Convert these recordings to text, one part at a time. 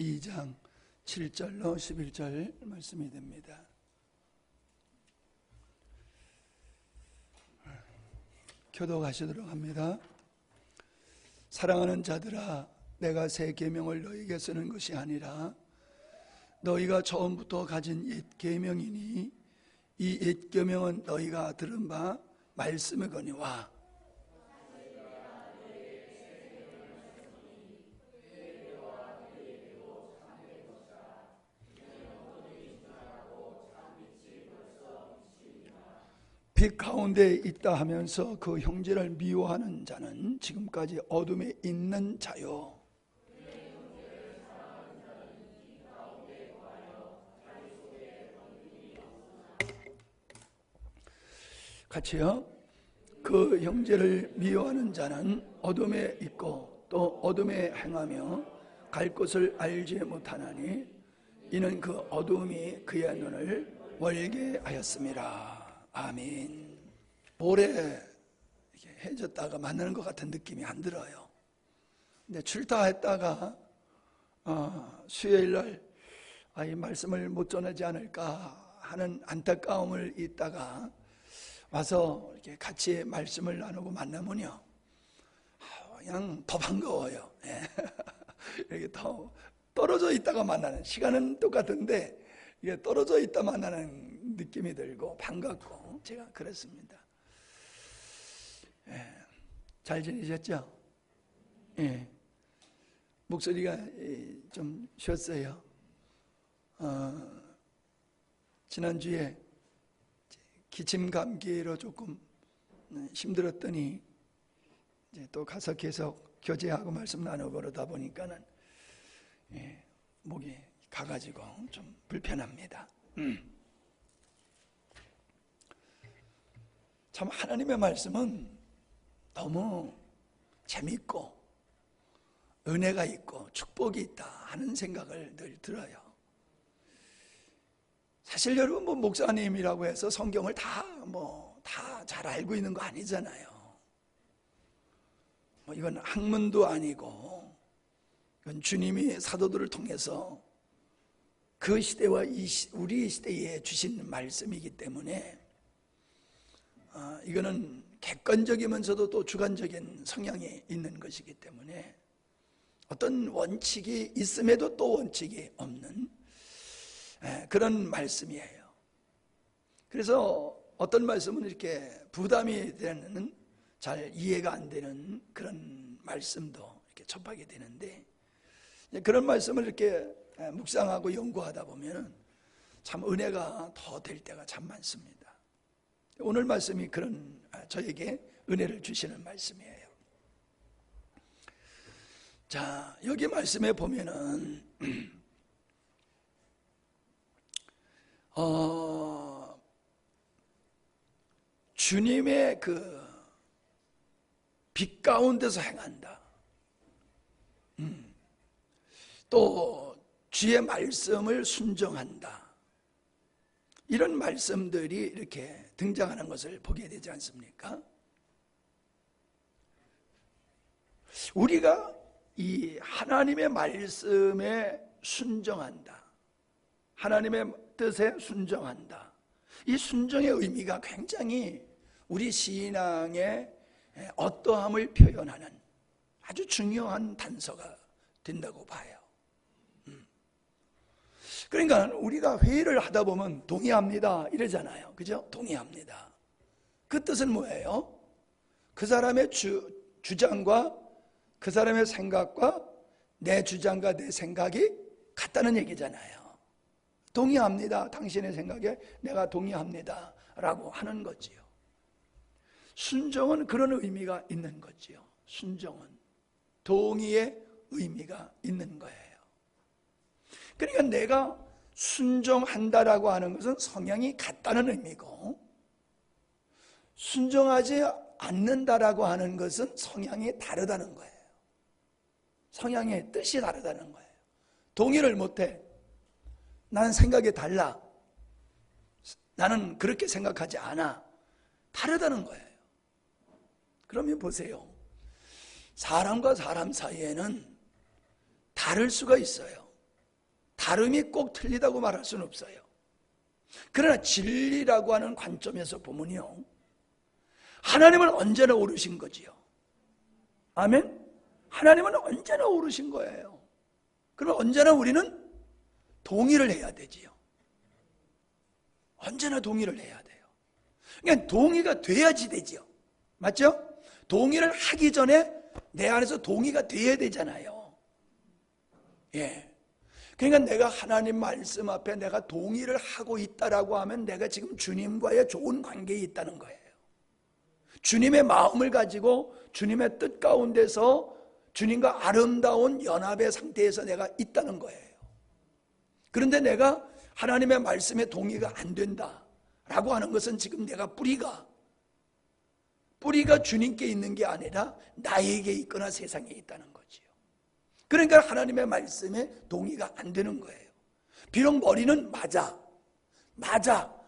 2장 7절로 11절 말씀이 됩니다. 교독하시도록 합니다. 사랑하는 자들아, 내가 새 계명을 너희에게 쓰는 것이 아니라 너희가 처음부터 가진 옛 계명이니 이 옛 계명은 너희가 들은 바 말씀이거니와 빛 가운데 있다 하면서 그 형제를 미워하는 자는 지금까지 어둠에 있는 자요. 같이요. 그 형제를 미워하는 자는 어둠에 있고 또 어둠에 행하며 갈 곳을 알지 못하나니 이는 그 어둠이 그의 눈을 멀게 하였음이라. 아멘. 모레 해졌다가 만나는 것 같은 느낌이 안 들어요. 근데 출타했다가 수요일날 이 말씀을 못 전하지 않을까 하는 안타까움을 있다가 와서 이렇게 같이 말씀을 나누고 만나면요, 그냥 더 반가워요. 이렇게 더 떨어져 있다가 만나는, 시간은 똑같은데 이게 떨어져 있다 만나는 느낌이 들고 반갑고 제가 그렇습니다. 잘 지내셨죠? 목소리가 좀 쉬었어요. 지난주에 기침 감기로 조금 힘들었더니 이제 또 가서 계속 교제하고 말씀 나누고 그러다 보니까는 목이 가가지고 좀 불편합니다. 참 하나님의 말씀은 너무 재밌고 은혜가 있고 축복이 있다 하는 생각을 늘 들어요. 사실 여러분 목사님이라고 해서 성경을 다 잘 알고 있는 거 아니잖아요. 이건 학문도 아니고 이건 주님이 사도들을 통해서 그 시대와 우리 시대에 주신 말씀이기 때문에 이거는 객관적이면서도 또 주관적인 성향이 있는 것이기 때문에 어떤 원칙이 있음에도 또 원칙이 없는 그런 말씀이에요. 그래서 어떤 말씀은 이렇게 부담이 되는, 잘 이해가 안 되는 그런 말씀도 이렇게 접하게 되는데, 그런 말씀을 이렇게 묵상하고 연구하다 보면 참 은혜가 더 될 때가 참 많습니다. 오늘 말씀이 그런 저에게 은혜를 주시는 말씀이에요. 자, 여기 말씀에 보면은 주님의 그 빛 가운데서 행한다. 또 주의 말씀을 순종한다. 이런 말씀들이 이렇게 등장하는 것을 보게 되지 않습니까? 우리가 이 하나님의 말씀에 순종한다, 하나님의 뜻에 순종한다, 이 순종의 의미가 굉장히 우리 신앙의 어떠함을 표현하는 아주 중요한 단서가 된다고 봐요. 그러니까 우리가 회의를 하다 보면 동의합니다 이러잖아요. 그죠? 동의합니다. 그 뜻은 뭐예요? 그 사람의 주장과 그 사람의 생각과 내 주장과 내 생각이 같다는 얘기잖아요. 동의합니다. 당신의 생각에 내가 동의합니다 라고 하는 거지요. 순종은 그런 의미가 있는 거지요. 순종은 동의의 의미가 있는 거예요. 그러니까 내가 순종한다라고 하는 것은 성향이 같다는 의미고, 순종하지 않는다라고 하는 것은 성향이 다르다는 거예요. 성향의 뜻이 다르다는 거예요. 동의를 못해. 나는 생각이 달라. 나는 그렇게 생각하지 않아. 다르다는 거예요. 그러면 보세요. 사람과 사람 사이에는 다를 수가 있어요. 다름이 꼭 틀리다고 말할 수는 없어요. 그러나 진리라고 하는 관점에서 보면요, 하나님은 언제나 옳으신 거지요. 아멘? 하나님은 언제나 옳으신 거예요. 그럼 언제나 우리는 동의를 해야 되지요. 언제나 동의를 해야 돼요. 그러니까 동의가 돼야지 되지요. 맞죠? 동의를 하기 전에 내 안에서 동의가 돼야 되잖아요. 예. 그러니까 내가 하나님 말씀 앞에 내가 동의를 하고 있다라고 하면 내가 지금 주님과의 좋은 관계에 있다는 거예요. 주님의 마음을 가지고 주님의 뜻 가운데서 주님과 아름다운 연합의 상태에서 내가 있다는 거예요. 그런데 내가 하나님의 말씀에 동의가 안 된다라고 하는 것은 지금 내가 뿌리가 주님께 있는 게 아니라 나에게 있거나 세상에 있다는 거지요. 그러니까 하나님의 말씀에 동의가 안 되는 거예요. 비록 머리는 맞아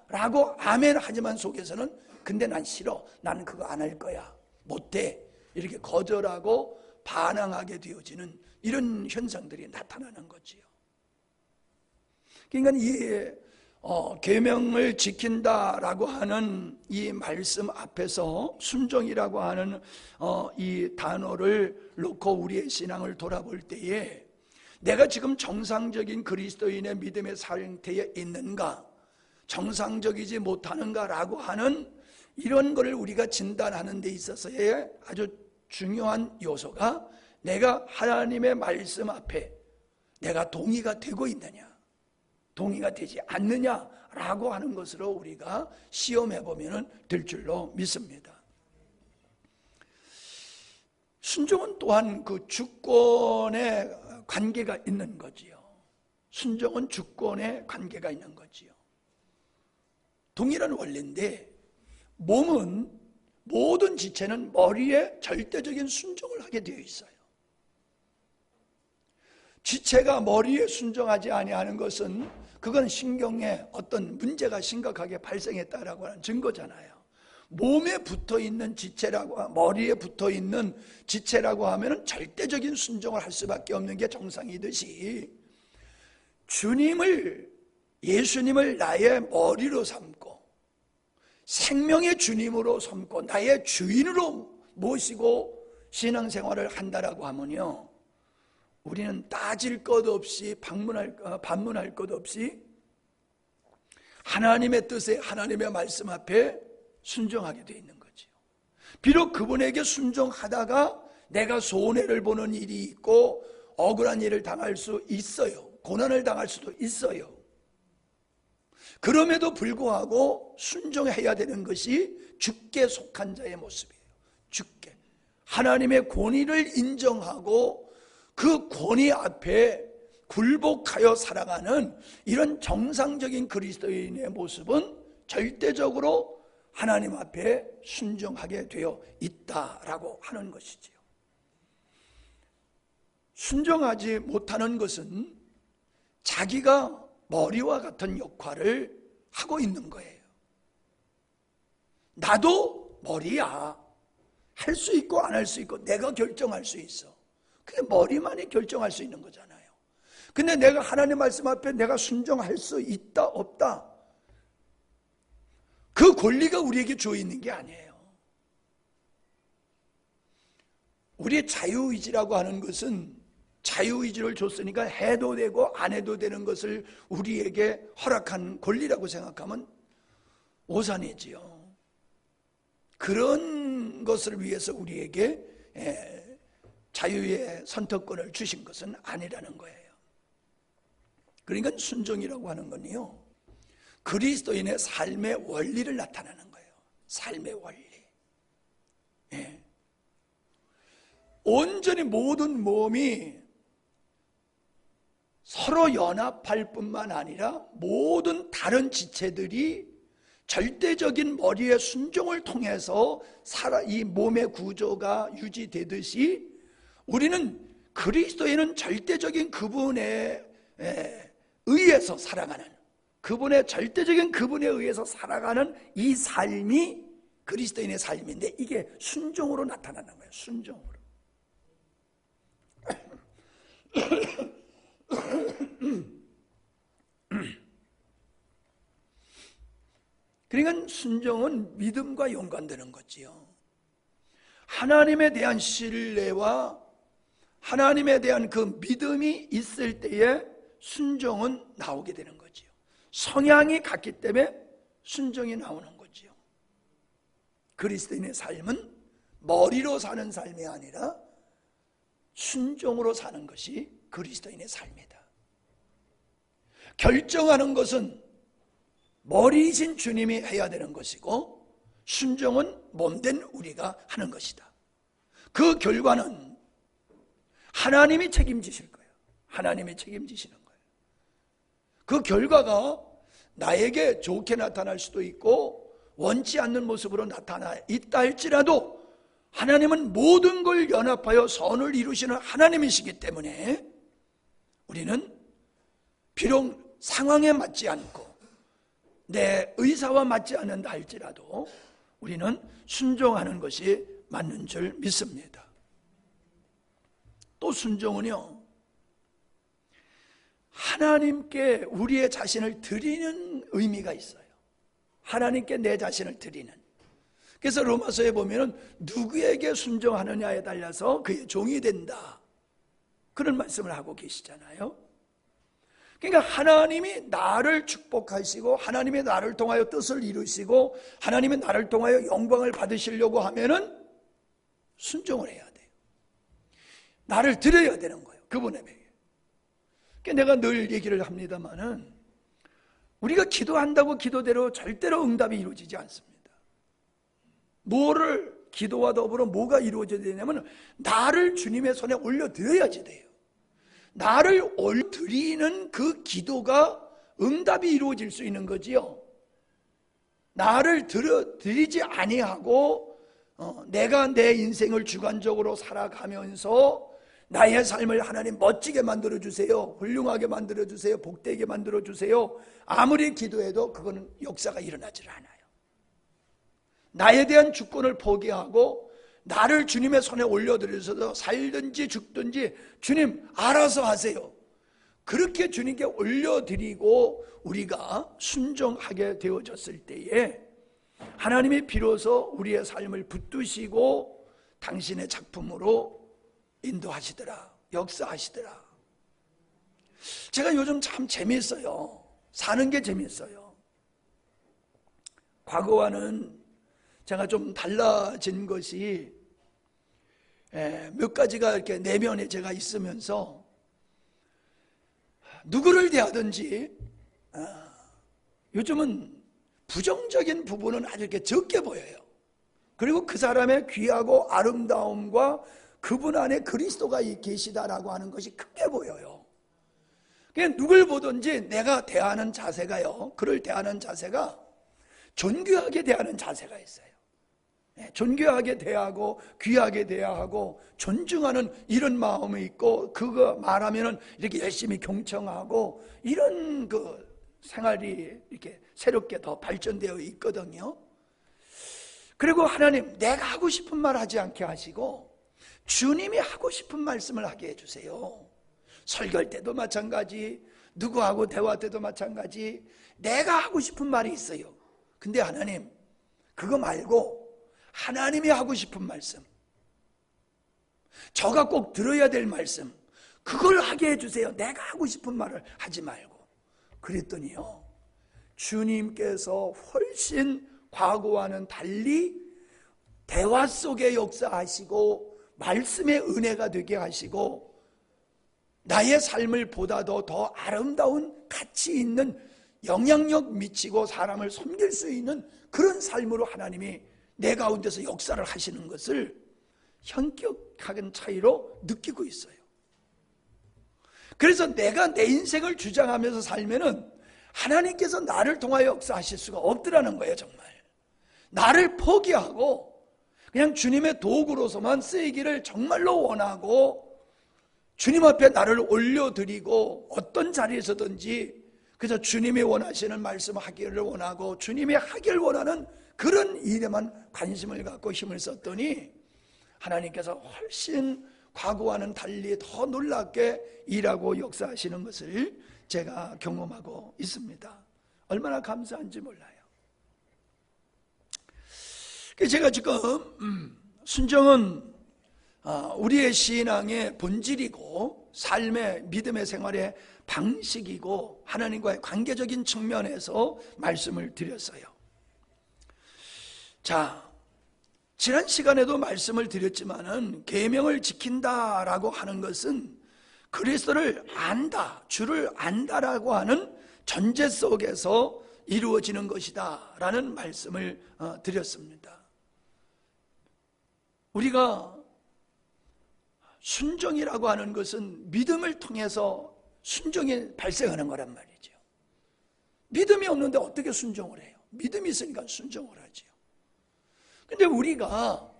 라고 아멘 하지만 속에서는 근데 난 싫어, 난 그거 안 할 거야, 못해, 이렇게 거절하고 반항하게 되어지는 이런 현상들이 나타나는 거지요. 그러니까 이 계명을 지킨다라고 하는 이 말씀 앞에서 순종이라고 하는 이 단어를 놓고 우리의 신앙을 돌아볼 때에 내가 지금 정상적인 그리스도인의 믿음의 상태에 있는가, 정상적이지 못하는가라고 하는 이런 것을 우리가 진단하는 데 있어서의 아주 중요한 요소가 내가 하나님의 말씀 앞에 내가 동의가 되고 있느냐, 동의가 되지 않느냐라고 하는 것으로 우리가 시험해 보면 될 줄로 믿습니다. 순종은 또한 그 주권의 관계가 있는 거지요. 순종은 주권의 관계가 있는 거지요. 동일한 원리인데 몸은, 모든 지체는 머리에 절대적인 순종을 하게 되어 있어요. 지체가 머리에 순종하지 아니하는 것은 그건 신경에 어떤 문제가 심각하게 발생했다라고 하는 증거잖아요. 몸에 붙어있는 지체라고, 머리에 붙어있는 지체라고 하면 절대적인 순종을 할 수밖에 없는 게 정상이듯이 예수님을 나의 머리로 삼고 생명의 주님으로 삼고 나의 주인으로 모시고 신앙생활을 한다라고 하면요, 우리는 따질 것 없이 반문할 것 없이 하나님의 뜻에, 하나님의 말씀 앞에 순종하게 되어 있는 거죠. 비록 그분에게 순종하다가 내가 손해를 보는 일이 있고 억울한 일을 당할 수 있어요. 고난을 당할 수도 있어요. 그럼에도 불구하고 순종해야 되는 것이 주께 속한 자의 모습이에요. 주께 하나님의 권위를 인정하고 그 권위 앞에 굴복하여 살아가는 이런 정상적인 그리스도인의 모습은 절대적으로 하나님 앞에 순종하게 되어 있다라고 하는 것이지요. 순종하지 못하는 것은 자기가 머리와 같은 역할을 하고 있는 거예요. 나도 머리야. 할 수 있고 안 할 수 있고 내가 결정할 수 있어. 그게 머리만이 결정할 수 있는 거잖아요. 근데 내가 하나님 말씀 앞에 내가 순종할 수 있다 없다, 그 권리가 우리에게 주어 있는 게 아니에요. 우리의 자유의지라고 하는 것은 자유의지를 줬으니까 해도 되고 안 해도 되는 것을 우리에게 허락한 권리라고 생각하면 오산이지요. 그런 것을 위해서 우리에게 자유의 선택권을 주신 것은 아니라는 거예요. 그러니까 순종이라고 하는 건요, 그리스도인의 삶의 원리를 나타내는 거예요. 삶의 원리. 온전히 모든 몸이 서로 연합할 뿐만 아니라 모든 다른 지체들이 절대적인 머리의 순종을 통해서 이 몸의 구조가 유지되듯이 우리는 그리스도인은 절대적인 그분에 의해서 살아가는, 그분의 절대적인 그분에 의해서 살아가는 이 삶이 그리스도인의 삶인데 이게 순종으로 나타나는 거예요. 순종으로. 그러니까 순종은 믿음과 연관되는 거지요. 하나님에 대한 신뢰와 하나님에 대한 그 믿음이 있을 때에 순종은 나오게 되는 거지요. 성향이 같기 때문에 순종이 나오는 거지요. 그리스도인의 삶은 머리로 사는 삶이 아니라 순종으로 사는 것이 그리스도인의 삶이다. 결정하는 것은 머리이신 주님이 해야 되는 것이고, 순종은 몸된 우리가 하는 것이다. 그 결과는 하나님이 책임지실 거예요. 하나님이 책임지시는 거예요. 그 결과가 나에게 좋게 나타날 수도 있고 원치 않는 모습으로 나타나 있다 할지라도 하나님은 모든 걸 연합하여 선을 이루시는 하나님이시기 때문에 우리는 비록 상황에 맞지 않고 내 의사와 맞지 않는다 할지라도 우리는 순종하는 것이 맞는 줄 믿습니다. 또 순종은요, 하나님께 우리의 자신을 드리는 의미가 있어요. 하나님께 내 자신을 드리는. 그래서 로마서에 보면은 누구에게 순종하느냐에 달려서 그의 종이 된다, 그런 말씀을 하고 계시잖아요. 그러니까 하나님이 나를 축복하시고 하나님이 나를 통하여 뜻을 이루시고 하나님이 나를 통하여 영광을 받으시려고 하면은 순종을 해야 돼요. 나를 드려야 되는 거예요, 그분에게. 그러니까 내가 늘 얘기를 합니다마는 우리가 기도한다고 기도대로 절대로 응답이 이루어지지 않습니다. 뭐를 기도와 더불어 뭐가 이루어져야 되냐면 나를 주님의 손에 올려드려야지 돼요. 나를 올려드리는 그 기도가 응답이 이루어질 수 있는 거지요. 나를 드리지 아니하고 내가 내 인생을 주관적으로 살아가면서 나의 삶을 하나님 멋지게 만들어주세요, 훌륭하게 만들어주세요, 복되게 만들어주세요, 아무리 기도해도 그거는 역사가 일어나질 않아요. 나에 대한 주권을 포기하고 나를 주님의 손에 올려드려서 살든지 죽든지 주님 알아서 하세요, 그렇게 주님께 올려드리고 우리가 순종하게 되어졌을 때에 하나님이 비로소 우리의 삶을 붙드시고 당신의 작품으로 인도하시더라, 역사하시더라. 제가 요즘 참 재미있어요. 사는 게 재미있어요. 과거와는 제가 좀 달라진 것이 몇 가지가 이렇게 내면에 제가 있으면서 누구를 대하든지 요즘은 부정적인 부분은 아주 이렇게 적게 보여요. 그리고 그 사람의 귀하고 아름다움과 그분 안에 그리스도가 계시다라고 하는 것이 크게 보여요. 그냥 누굴 보든지 내가 대하는 자세가요, 그를 대하는 자세가 존귀하게 대하는 자세가 있어요. 존귀하게 대하고 귀하게 대하고 존중하는 이런 마음이 있고, 그거 말하면은 이렇게 열심히 경청하고 이런 그 생활이 이렇게 새롭게 더 발전되어 있거든요. 그리고 하나님, 내가 하고 싶은 말 하지 않게 하시고 주님이 하고 싶은 말씀을 하게 해주세요. 설교할 때도 마찬가지, 누구하고 대화할 때도 마찬가지, 내가 하고 싶은 말이 있어요. 근데 하나님, 그거 말고 하나님이 하고 싶은 말씀, 저가 꼭 들어야 될 말씀, 그걸 하게 해주세요. 내가 하고 싶은 말을 하지 말고. 그랬더니요, 주님께서 훨씬 과거와는 달리 대화 속에 역사하시고 말씀의 은혜가 되게 하시고 나의 삶을 보다도 더 아름다운 가치 있는 영향력 미치고 사람을 섬길 수 있는 그런 삶으로 하나님이 내 가운데서 역사를 하시는 것을 현격한 차이로 느끼고 있어요. 그래서 내가 내 인생을 주장하면서 살면은 하나님께서 나를 통하여 역사하실 수가 없더라는 거예요. 정말 나를 포기하고 그냥 주님의 도구로서만 쓰이기를 정말로 원하고 주님 앞에 나를 올려드리고 어떤 자리에서든지 그래서 주님이 원하시는 말씀을 하기를 원하고 주님이 하길 원하는 그런 일에만 관심을 갖고 힘을 썼더니 하나님께서 훨씬 과거와는 달리 더 놀랍게 일하고 역사하시는 것을 제가 경험하고 있습니다. 얼마나 감사한지 몰라요. 제가 지금 순종은 우리의 신앙의 본질이고 삶의 믿음의 생활의 방식이고 하나님과의 관계적인 측면에서 말씀을 드렸어요. 자, 지난 시간에도 말씀을 드렸지만은 계명을 지킨다라고 하는 것은 그리스도를 안다, 주를 안다라고 하는 전제 속에서 이루어지는 것이다 라는 말씀을 드렸습니다. 우리가 순종이라고 하는 것은 믿음을 통해서 순종이 발생하는 거란 말이죠. 믿음이 없는데 어떻게 순종을 해요? 믿음이 있으니까 순종을 하죠. 근데 우리가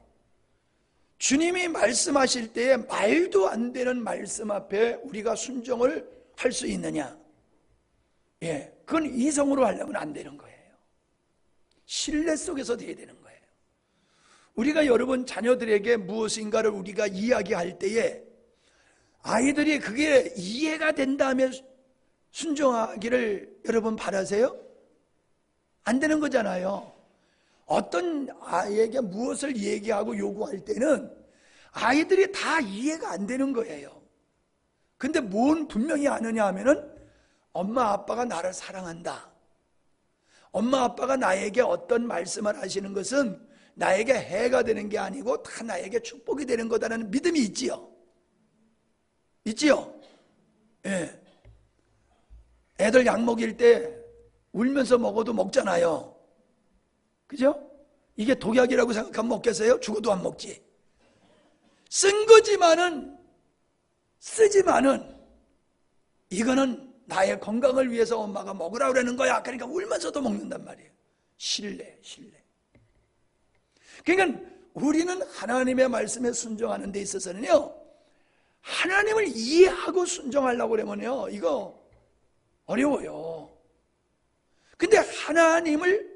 주님이 말씀하실 때에 말도 안 되는 말씀 앞에 우리가 순종을 할 수 있느냐? 그건 이성으로 하려면 안 되는 거예요. 신뢰 속에서 돼야 되는 거예요. 우리가 여러분 자녀들에게 무엇인가를 우리가 이야기할 때에 아이들이 그게 이해가 된다면 순종하기를 여러분 바라세요? 안 되는 거잖아요. 어떤 아이에게 무엇을 얘기하고 요구할 때는 아이들이 다 이해가 안 되는 거예요. 근데 뭔 분명히 아느냐 하면은 엄마 아빠가 나를 사랑한다. 엄마 아빠가 나에게 어떤 말씀을 하시는 것은 나에게 해가 되는 게 아니고 다 나에게 축복이 되는 거다라는 믿음이 있지요. 있지요? 예. 애들 약 먹일 때 울면서 먹어도 먹잖아요. 그죠? 이게 독약이라고 생각하면 먹겠어요? 죽어도 안 먹지. 쓴 거지만은, 쓰지만은, 이거는 나의 건강을 위해서 엄마가 먹으라 그러는 거야. 그러니까 울면서도 먹는단 말이에요. 신뢰. 그러니까 우리는 하나님의 말씀에 순종하는 데 있어서는요, 하나님을 이해하고 순종하려고 그러면요, 이거 어려워요. 근데 하나님의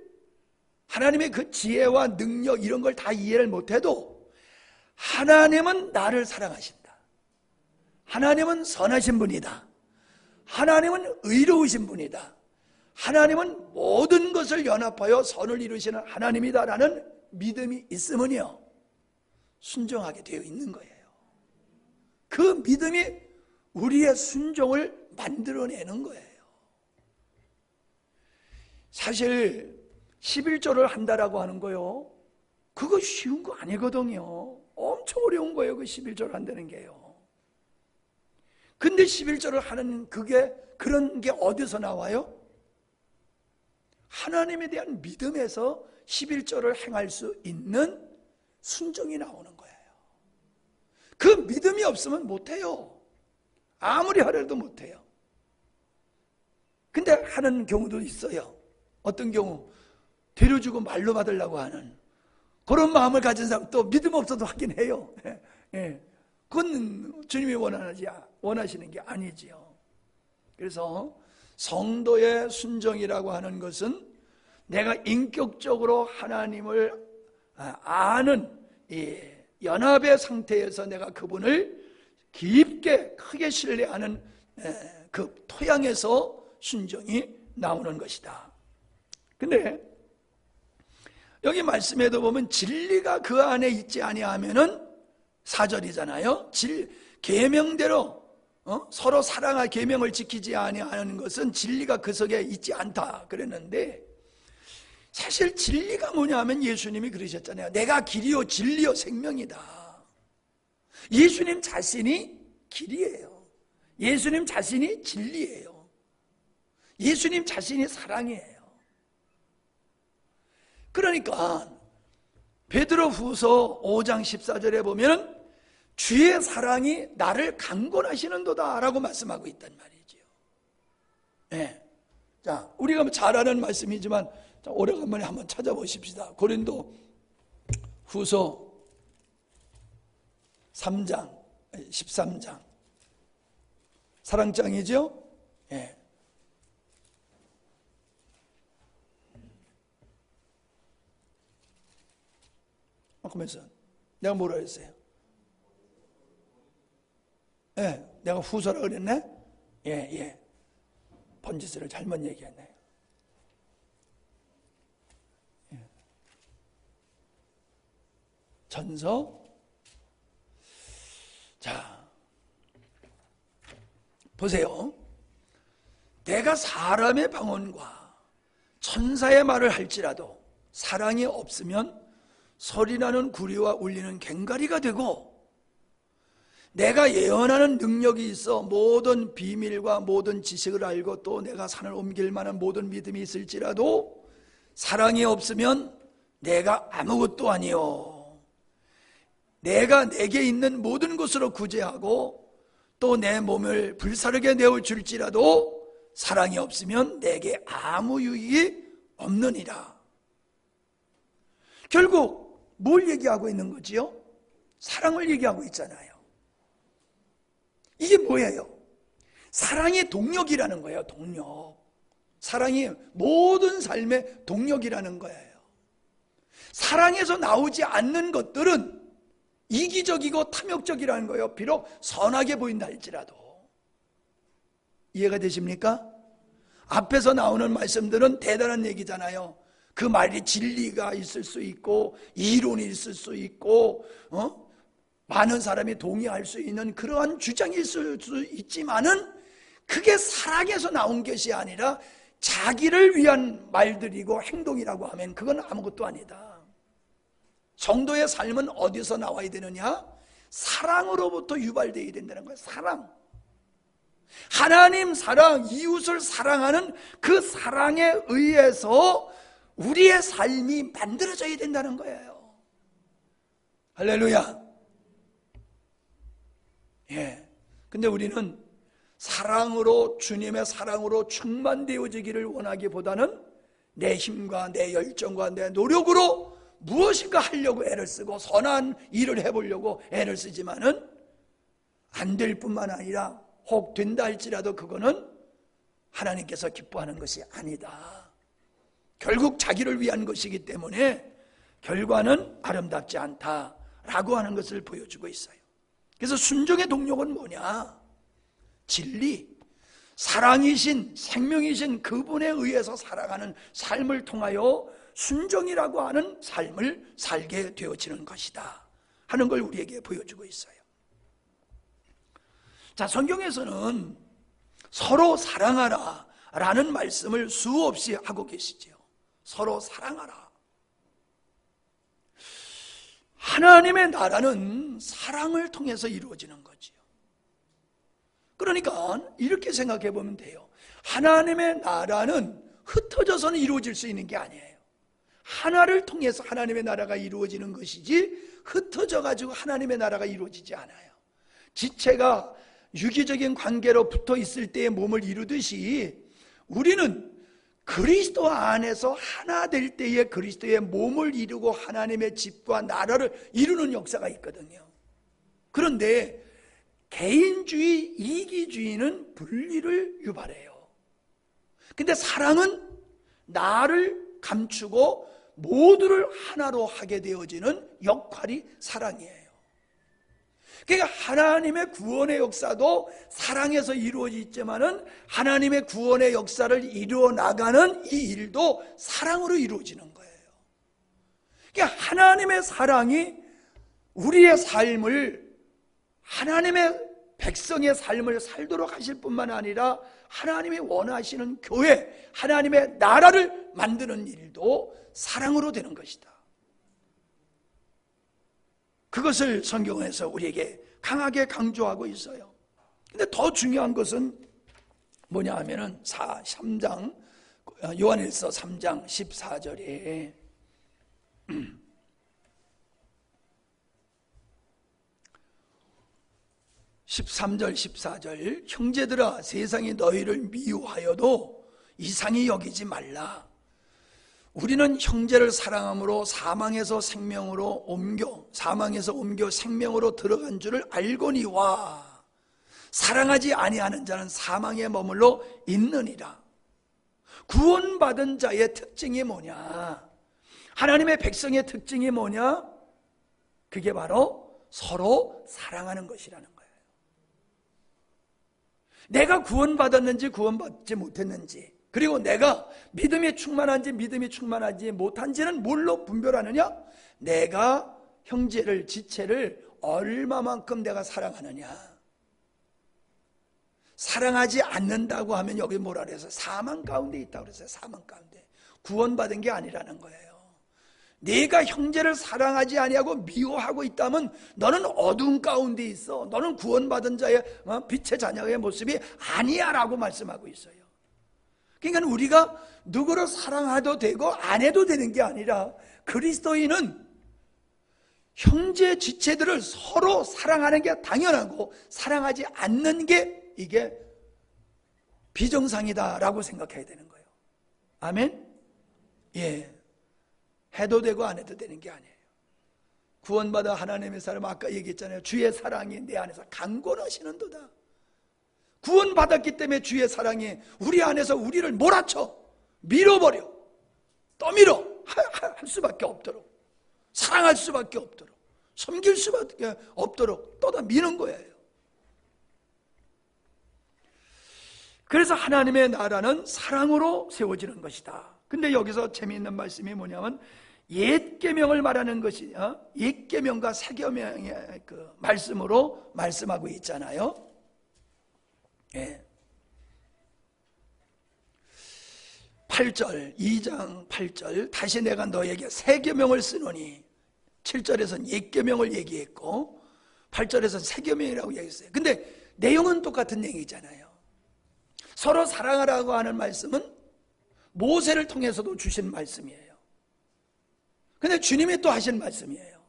그 지혜와 능력 이런 걸 다 이해를 못해도 하나님은 나를 사랑하신다. 하나님은 선하신 분이다. 하나님은 의로우신 분이다. 하나님은 모든 것을 연합하여 선을 이루시는 하나님이다라는 믿음이 있으면요, 순종하게 되어 있는 거예요. 그 믿음이 우리의 순종을 만들어내는 거예요. 사실 11조를 한다라고 하는 거요, 그거 쉬운 거 아니거든요. 엄청 어려운 거예요. 그 11조를 한다는 게요. 근데 11조를 하는 그런 게 어디서 나와요? 하나님에 대한 믿음에서 11조를 행할 수 있는 순종이 나오는 거예요. 그 믿음이 없으면 못해요. 아무리 하려도 못해요. 근데 하는 경우도 있어요. 어떤 경우 데려주고 말로 받으려고 하는 그런 마음을 가진 사람, 또 믿음 없어도 하긴 해요. 그건 주님이 원하시는 게 아니지요. 그래서 성도의 순종이라고 하는 것은 내가 인격적으로 하나님을 아는 이 연합의 상태에서 내가 그분을 깊게 크게 신뢰하는 그 토양에서 순종이 나오는 것이다. 근데 여기 말씀에도 보면 진리가 그 안에 있지 아니하면은 4절이잖아요. 계명대로 서로 사랑할 계명을 지키지 아니하는 것은 진리가 그 속에 있지 않다 그랬는데, 사실 진리가 뭐냐 하면 예수님이 그러셨잖아요. 내가 길이요 진리요 생명이다. 예수님 자신이 길이에요. 예수님 자신이 진리예요. 예수님 자신이 사랑이에요. 그러니까 베드로후서 5장 14절에 보면 주의 사랑이 나를 강권하시는도다 라고 말씀하고 있단 말이죠. 자, 우리가 잘 아는 말씀이지만 오래간만에 한번 찾아보십시다. 고린도 후서 3장 13장 사랑장이죠. 그러면서 내가 뭐라 했어요? 내가 후서라 그랬네? 번지스를 잘못 얘기했네. 전서. 자, 보세요. 내가 사람의 방언과 천사의 말을 할지라도 사랑이 없으면 소리나는 구리와 울리는 괭가리가 되고, 내가 예언하는 능력이 있어 모든 비밀과 모든 지식을 알고 또 내가 산을 옮길 만한 모든 믿음이 있을지라도 사랑이 없으면 내가 아무것도 아니요, 내가 내게 있는 모든 것으로 구제하고 또 내 몸을 불사르게 내어줄지라도 사랑이 없으면 내게 아무 유익이 없느니라. 결국 뭘 얘기하고 있는 거지요? 사랑을 얘기하고 있잖아요. 이게 뭐예요? 사랑의 동력이라는 거예요. 동력. 사랑이 모든 삶의 동력이라는 거예요. 사랑에서 나오지 않는 것들은 이기적이고 탐욕적이라는 거예요. 비록 선하게 보인다 할지라도. 이해가 되십니까? 앞에서 나오는 말씀들은 대단한 얘기잖아요. 그 말이 진리가 있을 수 있고 이론이 있을 수 있고 많은 사람이 동의할 수 있는 그러한 주장이 있을 수 있지만은 그게 사랑에서 나온 것이 아니라 자기를 위한 말들이고 행동이라고 하면 그건 아무것도 아니다. 성도의 삶은 어디서 나와야 되느냐? 사랑으로부터 유발되어야 된다는 거예요. 사랑. 하나님 사랑, 이웃을 사랑하는 그 사랑에 의해서 우리의 삶이 만들어져야 된다는 거예요. 할렐루야. 예. 근데 우리는 사랑으로, 주님의 사랑으로 충만되어지기를 원하기보다는 내 힘과 내 열정과 내 노력으로 무엇인가 하려고 애를 쓰고 선한 일을 해보려고 애를 쓰지만은 안 될 뿐만 아니라 혹 된다 할지라도 그거는 하나님께서 기뻐하는 것이 아니다. 결국 자기를 위한 것이기 때문에 결과는 아름답지 않다라고 하는 것을 보여주고 있어요. 그래서 순종의 동력은 뭐냐? 진리, 사랑이신, 생명이신 그분에 의해서 살아가는 삶을 통하여 순종이라고 하는 삶을 살게 되어지는 것이다 하는 걸 우리에게 보여주고 있어요. 자, 성경에서는 서로 사랑하라 라는 말씀을 수없이 하고 계시죠. 서로 사랑하라. 하나님의 나라는 사랑을 통해서 이루어지는 거지요. 그러니까 이렇게 생각해 보면 돼요. 하나님의 나라는 흩어져서는 이루어질 수 있는 게 아니에요. 하나를 통해서 하나님의 나라가 이루어지는 것이지 흩어져 가지고 하나님의 나라가 이루어지지 않아요. 지체가 유기적인 관계로 붙어 있을 때의 몸을 이루듯이 우리는 그리스도 안에서 하나 될 때에 그리스도의 몸을 이루고 하나님의 집과 나라를 이루는 역사가 있거든요. 그런데 개인주의, 이기주의는 분리를 유발해요. 근데 사랑은 나를 감추고 모두를 하나로 하게 되어지는 역할이 사랑이에요. 그러니까 하나님의 구원의 역사도 사랑에서 이루어지지만은 하나님의 구원의 역사를 이루어 나가는 이 일도 사랑으로 이루어지는 거예요. 그러니까 하나님의 사랑이 우리의 삶을, 하나님의 백성의 삶을 살도록 하실 뿐만 아니라 하나님이 원하시는 교회, 하나님의 나라를 만드는 일도 사랑으로 되는 것이다. 그것을 성경에서 우리에게 강하게 강조하고 있어요. 근데 더 중요한 것은 뭐냐 하면은 3장, 요한일서 3장 14절에 13절 14절 형제들아 세상이 너희를 미워하여도 이상히 여기지 말라. 우리는 형제를 사랑함으로 사망에서 옮겨 생명으로 들어간 줄을 알거니와 사랑하지 아니하는 자는 사망에 머물러 있느니라. 구원받은 자의 특징이 뭐냐? 하나님의 백성의 특징이 뭐냐? 그게 바로 서로 사랑하는 것이라는 거예요. 내가 구원받았는지 구원받지 못했는지, 그리고 내가 믿음이 충만한지 믿음이 충만하지 못한지는 뭘로 분별하느냐? 내가 형제를, 지체를 얼마만큼 내가 사랑하느냐. 사랑하지 않는다고 하면 여기 뭐라 그래서 사망 가운데 있다고 그랬어요. 사망 가운데. 구원받은 게 아니라는 거예요. 네가 형제를 사랑하지 아니하고 미워하고 있다면 너는 어둠 가운데 있어. 너는 구원받은 자의 빛의 자녀의 모습이 아니야 라고 말씀하고 있어요. 그러니까 우리가 누구를 사랑해도 되고 안 해도 되는 게 아니라 그리스도인은 형제 지체들을 서로 사랑하는 게 당연하고 사랑하지 않는 게 이게 비정상이다라고 생각해야 되는 거예요. 아멘? 예. 해도 되고 안 해도 되는 게 아니에요. 구원받아 하나님의 사람, 아까 얘기했잖아요. 주의 사랑이 내 안에서 강권하시는도다. 구원받았기 때문에 주의 사랑이 우리 안에서 우리를 몰아쳐 밀어버려, 떠밀어 할 수밖에 없도록, 사랑할 수밖에 없도록, 섬길 수밖에 없도록 떠다 미는 거예요. 그래서 하나님의 나라는 사랑으로 세워지는 것이다. 근데 여기서 재미있는 말씀이 뭐냐면 옛 계명을 말하는 것이 옛 계명과 새 계명의 그 말씀으로 말씀하고 있잖아요. 예. 8절, 2장 8절, 다시 내가 너에게 새 계명을 쓰노니, 7절에서는 옛 계명을 얘기했고 8절에서는 새 계명이라고 얘기했어요. 근데 내용은 똑같은 내용이잖아요. 서로 사랑하라고 하는 말씀은 모세를 통해서도 주신 말씀이에요. 근데 주님이 또 하신 말씀이에요.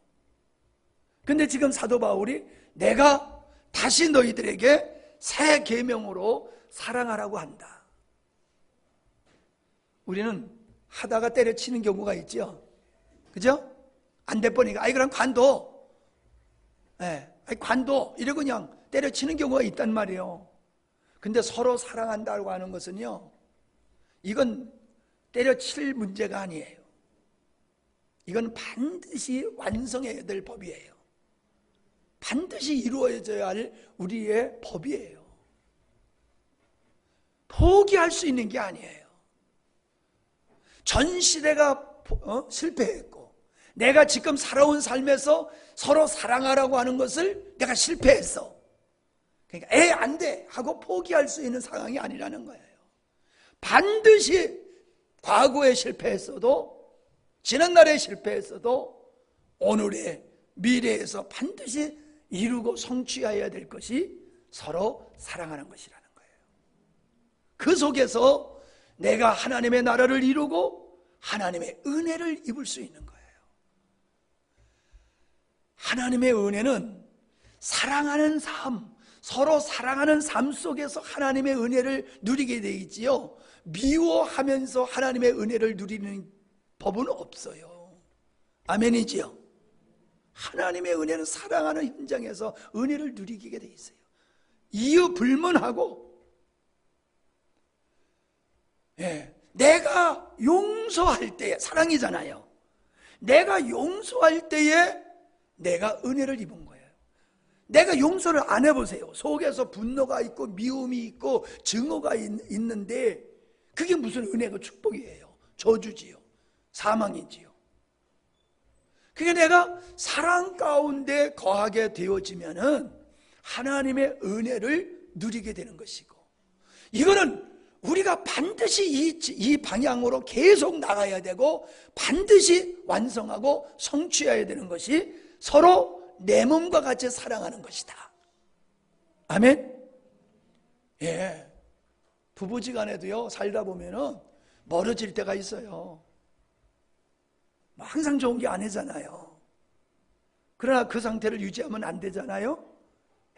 근데 지금 사도 바울이 내가 다시 너희들에게 새 계명으로 사랑하라고 한다. 우리는 하다가 때려치는 경우가 있죠. 그죠? 안 돼 보니까 아이 그럼 관둬. 예, 아이 관둬. 이러고 그냥 때려치는 경우가 있단 말이에요. 근데 서로 사랑한다고 하는 것은요, 이건 때려칠 문제가 아니에요. 이건 반드시 완성해야 될 법이에요. 반드시 이루어져야 할 우리의 법이에요. 포기할 수 있는 게 아니에요. 전 시대가 실패했고 내가 지금 살아온 삶에서 서로 사랑하라고 하는 것을 내가 실패했어. 그러니까 안 돼 하고 포기할 수 있는 상황이 아니라는 거예요. 반드시 과거에 실패했어도, 지난날에 실패했어도 오늘의 미래에서 반드시 이루고 성취해야 될 것이 서로 사랑하는 것이라는 거예요. 그 속에서 내가 하나님의 나라를 이루고 하나님의 은혜를 입을 수 있는 거예요. 하나님의 은혜는 사랑하는 삶, 서로 사랑하는 삶 속에서 하나님의 은혜를 누리게 되어 있지요. 미워하면서 하나님의 은혜를 누리는 법은 없어요. 아멘이지요. 하나님의 은혜는 사랑하는 현장에서 은혜를 누리게 되어 있어요. 이유 불문하고, 예, 내가 용서할 때에, 사랑이잖아요. 내가 용서할 때에 내가 은혜를 입은 거예요. 내가 용서를 안 해보세요. 속에서 분노가 있고 미움이 있고 증오가 있는데 그게 무슨 은혜고 축복이에요. 저주지요. 사망이지요. 그게 내가 사랑 가운데 거하게 되어지면은 하나님의 은혜를 누리게 되는 것이고, 이거는 우리가 반드시 이 방향으로 계속 나가야 되고 반드시 완성하고 성취해야 되는 것이 서로 내 몸과 같이 사랑하는 것이다. 아멘? 예. 부부지간에도요, 살다 보면은 멀어질 때가 있어요. 항상 좋은 게 아니잖아요. 그러나 그 상태를 유지하면 안 되잖아요.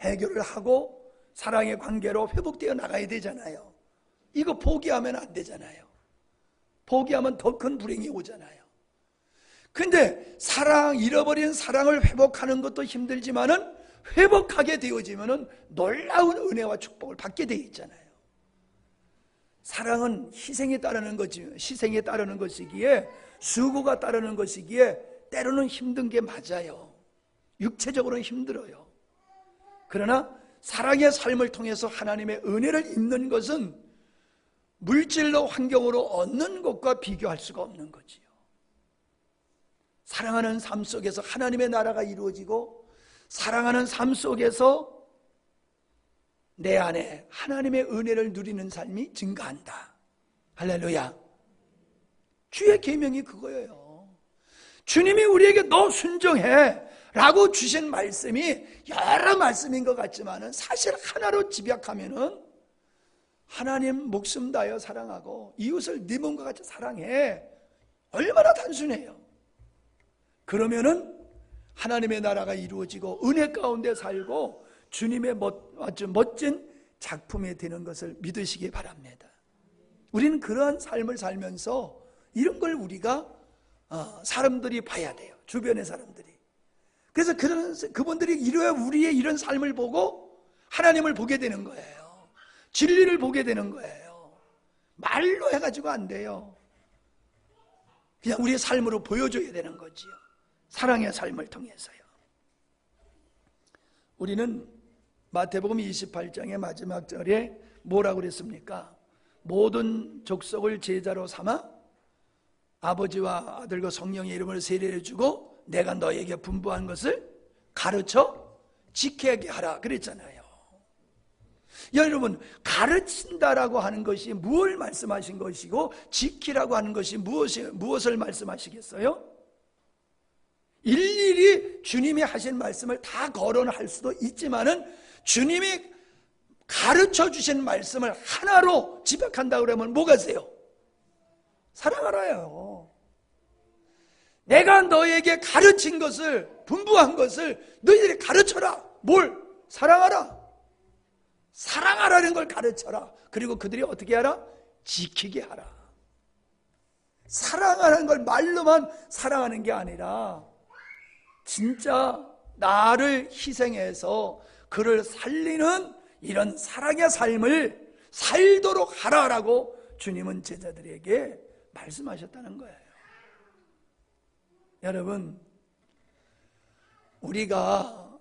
해결을 하고 사랑의 관계로 회복되어 나가야 되잖아요. 이거 포기하면 안 되잖아요. 포기하면 더 큰 불행이 오잖아요. 근데 잃어버린 사랑을 회복하는 것도 힘들지만은 회복하게 되어지면은 놀라운 은혜와 축복을 받게 되어 있잖아요. 사랑은 희생에 따르는 것이기에, 수고가 따르는 것이기에 때로는 힘든 게 맞아요. 육체적으로는 힘들어요. 그러나 사랑의 삶을 통해서 하나님의 은혜를 입는 것은 물질로 환경으로 얻는 것과 비교할 수가 없는 거지요. 사랑하는 삶 속에서 하나님의 나라가 이루어지고 사랑하는 삶 속에서 내 안에 하나님의 은혜를 누리는 삶이 증가한다. 할렐루야. 주의 계명이 그거예요. 주님이 우리에게 너 순종해 라고 주신 말씀이 여러 말씀인 것 같지만 사실 하나로 집약하면은 하나님 목숨 다하여 사랑하고 이웃을 네 몸과 같이 사랑해. 얼마나 단순해요. 그러면은 하나님의 나라가 이루어지고 은혜 가운데 살고 주님의 아주 멋진 작품이 되는 것을 믿으시기 바랍니다. 우리는 그러한 삶을 살면서 이런 걸 우리가 사람들이 봐야 돼요. 주변의 사람들이. 그래서 그분들이 우리의 이런 삶을 보고 하나님을 보게 되는 거예요. 진리를 보게 되는 거예요. 말로 해가지고 안 돼요. 그냥 우리의 삶으로 보여줘야 되는 거지요. 사랑의 삶을 통해서요. 우리는 마태복음 28장의 마지막 절에 뭐라고 그랬습니까? 모든 족속을 제자로 삼아 아버지와 아들과 성령의 이름으로 세례를 주고 내가 너에게 분부한 것을 가르쳐 지키게 하라 그랬잖아요. 여러분, 가르친다라고 하는 것이 무엇을 말씀하신 것이고 지키라고 하는 것이 무엇을 말씀하시겠어요? 일일이 주님이 하신 말씀을 다 거론할 수도 있지만은 주님이 가르쳐 주신 말씀을 하나로 집약한다고 그러면 뭐가 세요? 사랑하라요. 내가 너에게 가르친 것을, 분부한 것을 너희들이 가르쳐라. 뭘? 사랑하라. 사랑하라는 걸 가르쳐라. 그리고 그들이 어떻게 하라? 지키게 하라. 사랑하는 걸 말로만 사랑하는 게 아니라 진짜 나를 희생해서 그를 살리는 이런 사랑의 삶을 살도록 하라라고 주님은 제자들에게 말씀하셨다는 거예요. 여러분, 우리가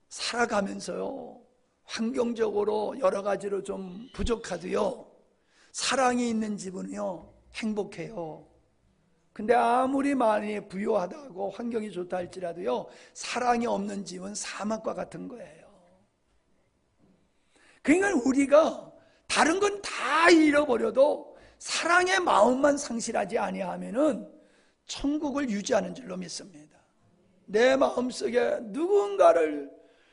살아가면서요, 환경적으로 여러 가지로 좀 부족하도요, 사랑이 있는 집은요 행복해요. 근데 아무리 많이 부유하다고 환경이 좋다 할지라도요, 사랑이 없는 집은 사막과 같은 거예요. 그러니까 우리가 다른 건 다 잃어버려도 사랑의 마음만 상실하지 아니하면은 천국을 유지하는 줄로 믿습니다. 내 마음속에 누군가를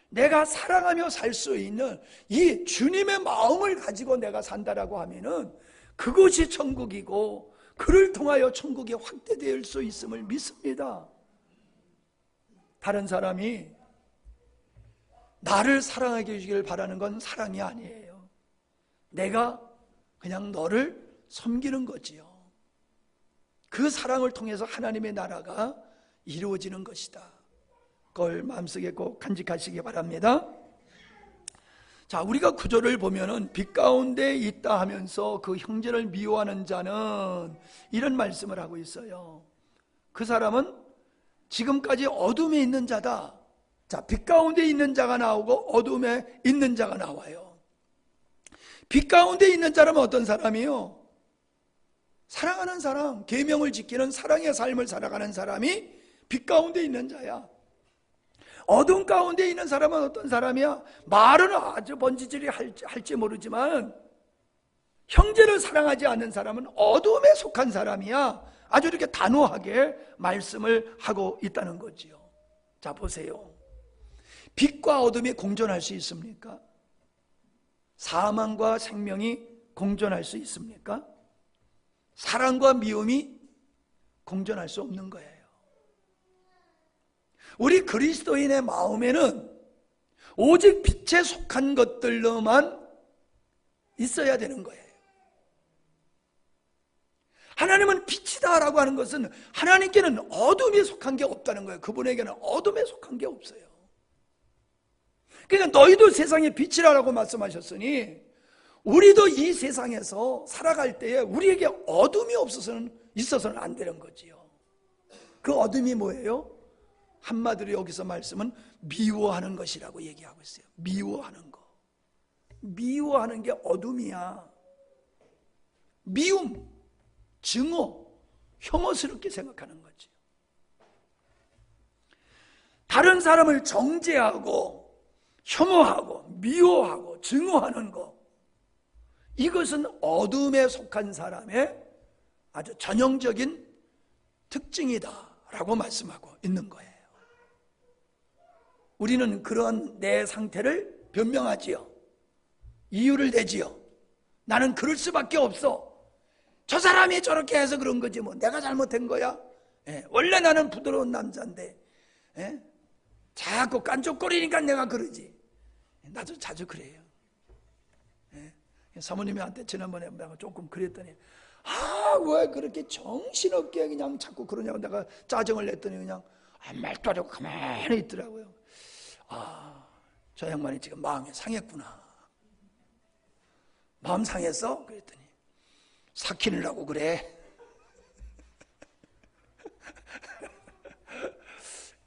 내가 사랑하며 살 수 있는 이 주님의 마음을 가지고 내가 산다라고 하면은 그것이 천국이고 그를 통하여 천국이 확대될 수 있음을 믿습니다. 다른 사람이 나를 사랑하게 해주기를 바라는 건 사랑이 아니에요. 내가 그냥 너를 섬기는 거지요. 그 사랑을 통해서 하나님의 나라가 이루어지는 것이다. 그걸 마음속에 꼭 간직하시기 바랍니다. 자, 우리가 구절을 보면은 빛 가운데 있다 하면서 그 형제를 미워하는 자는 이런 말씀을 하고 있어요. 그 사람은 지금까지 어둠에 있는 자다. 자, 빛 가운데 있는 자가 나오고 어둠에 있는 자가 나와요. 빛 가운데 있는 자라면 어떤 사람이요? 사랑하는 사람, 계명을 지키는 사랑의 삶을 살아가는 사람이 빛 가운데 있는 자야. 어둠 가운데 있는 사람은 어떤 사람이야? 말은 아주 번지질이 할지 모르지만 형제를 사랑하지 않는 사람은 어둠에 속한 사람이야. 아주 이렇게 단호하게 말씀을 하고 있다는 거지요. 자, 보세요. 빛과 어둠이 공존할 수 있습니까? 사망과 생명이 공존할 수 있습니까? 사랑과 미움이 공존할 수 없는 거예요. 우리 그리스도인의 마음에는 오직 빛에 속한 것들로만 있어야 되는 거예요. 하나님은 빛이다라고 하는 것은 하나님께는 어둠에 속한 게 없다는 거예요. 그분에게는 어둠에 속한 게 없어요. 그러니까 너희도 세상의 빛이라고 말씀하셨으니 우리도 이 세상에서 살아갈 때에 우리에게 어둠이 있어서는 안 되는 거지요. 그 어둠이 뭐예요? 한마디로 여기서 말씀은 미워하는 것이라고 얘기하고 있어요. 미워하는 거. 미워하는 게 어둠이야. 미움, 증오, 혐오스럽게 생각하는 거지. 다른 사람을 정죄하고 혐오하고 미워하고 증오하는 것, 이것은 어둠에 속한 사람의 아주 전형적인 특징이다라고 말씀하고 있는 거예요. 우리는 그런 내 상태를 변명하지요. 이유를 대지요. 나는 그럴 수밖에 없어. 저 사람이 저렇게 해서 그런 거지 뭐 내가 잘못한 거야. 원래 나는 부드러운 남자인데 자꾸 깐족거리니까 내가 그러지. 나도 자주 그래요. 사모님한테 지난번에 내가 조금 그랬더니 왜 그렇게 정신없게 그냥 자꾸 그러냐고 내가 짜증을 냈더니 그냥 아무 말도 안 하고 가만히 있더라고요. 저 양반이 지금 마음이 상했구나. 마음 상했어? 그랬더니 삭히느라고 그래.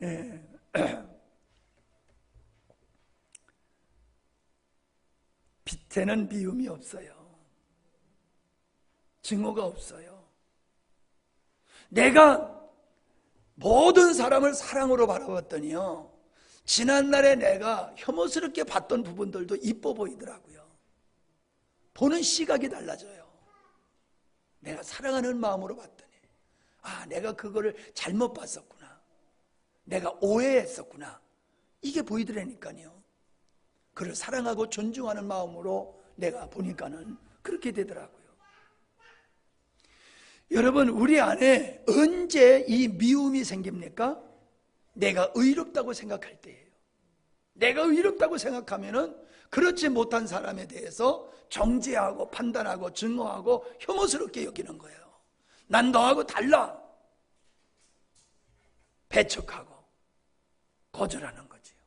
예. 빛에는 미움이 없어요. 증오가 없어요. 내가 모든 사람을 사랑으로 바라봤더니요, 지난날에 내가 혐오스럽게 봤던 부분들도 이뻐 보이더라고요. 보는 시각이 달라져요. 내가 사랑하는 마음으로 봤더니 내가 그거를 잘못 봤었구나, 내가 오해했었구나, 이게 보이더라니까요. 그를 사랑하고 존중하는 마음으로 내가 보니까는 그렇게 되더라고요. 여러분, 우리 안에 언제 이 미움이 생깁니까? 내가 의롭다고 생각할 때예요. 내가 의롭다고 생각하면은 그렇지 못한 사람에 대해서 정죄하고 판단하고 증오하고 혐오스럽게 여기는 거예요. 난 너하고 달라. 배척하고 거절하는 거지요.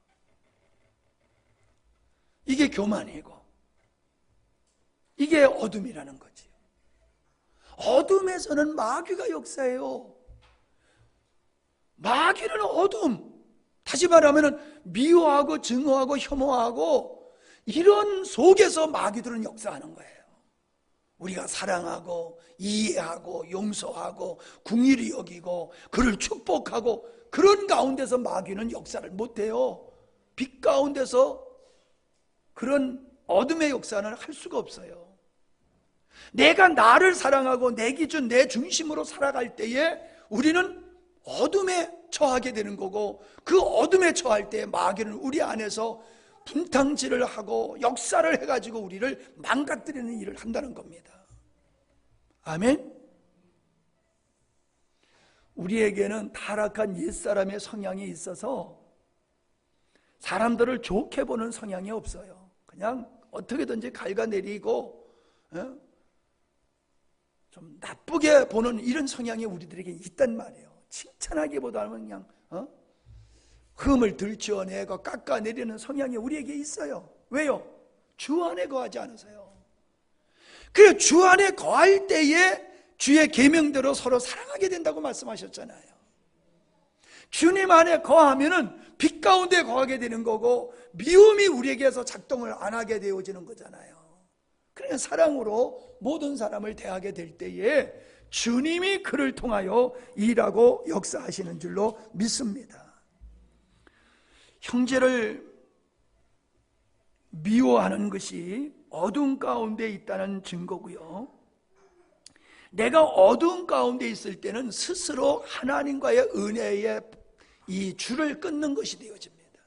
이게 교만이고 이게 어둠이라는 거지요. 어둠에서는 마귀가 역사해요. 마귀는 어둠, 다시 말하면 미워하고 증오하고 혐오하고 이런 속에서 마귀들은 역사하는 거예요. 우리가 사랑하고 이해하고 용서하고 긍휼히 여기고 그를 축복하고 그런 가운데서 마귀는 역사를 못해요. 빛 가운데서 그런 어둠의 역사는 할 수가 없어요. 내가 나를 사랑하고 내 기준, 내 중심으로 살아갈 때에 우리는 어둠에 처하게 되는 거고, 그 어둠에 처할 때 마귀는 우리 안에서 분탕질을 하고 역사를 해가지고 우리를 망가뜨리는 일을 한다는 겁니다. 아멘. 우리에게는 타락한 옛사람의 성향이 있어서 사람들을 좋게 보는 성향이 없어요. 그냥 어떻게든지 갉아내리고 좀 나쁘게 보는 이런 성향이 우리들에게 있단 말이에요. 칭찬하기보다는 그냥 흠을 들추어내고 깎아내리는 성향이 우리에게 있어요. 왜요? 주 안에 거하지 않으세요. 그래서 주 안에 거할 때에 주의 계명대로 서로 사랑하게 된다고 말씀하셨잖아요. 주님 안에 거하면은 빛 가운데 거하게 되는 거고, 미움이 우리에게서 작동을 안 하게 되어지는 거잖아요. 그러니까 사랑으로 모든 사람을 대하게 될 때에 주님이 그를 통하여 일하고 역사하시는 줄로 믿습니다. 형제를 미워하는 것이 어두운 가운데 있다는 증거고요. 내가 어두운 가운데 있을 때는 스스로 하나님과의 은혜의 이 줄을 끊는 것이 되어집니다.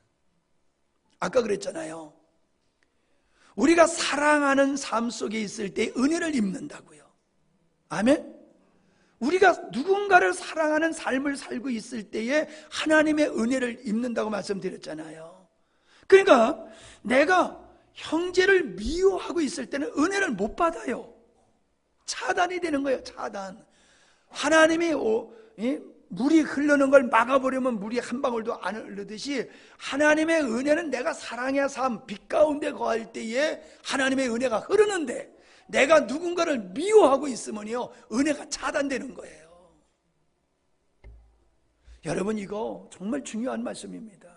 아까 그랬잖아요. 우리가 사랑하는 삶 속에 있을 때 은혜를 입는다고요. 아멘? 우리가 누군가를 사랑하는 삶을 살고 있을 때에 하나님의 은혜를 입는다고 말씀드렸잖아요. 그러니까 내가 형제를 미워하고 있을 때는 은혜를 못 받아요. 차단이 되는 거예요. 차단. 하나님이 물이 흐르는 걸 막아보려면 물이 한 방울도 안 흐르듯이 하나님의 은혜는 내가 사랑의 삶, 빛 가운데 거할 때에 하나님의 은혜가 흐르는데, 내가 누군가를 미워하고 있으면요, 은혜가 차단되는 거예요. 여러분, 이거 정말 중요한 말씀입니다.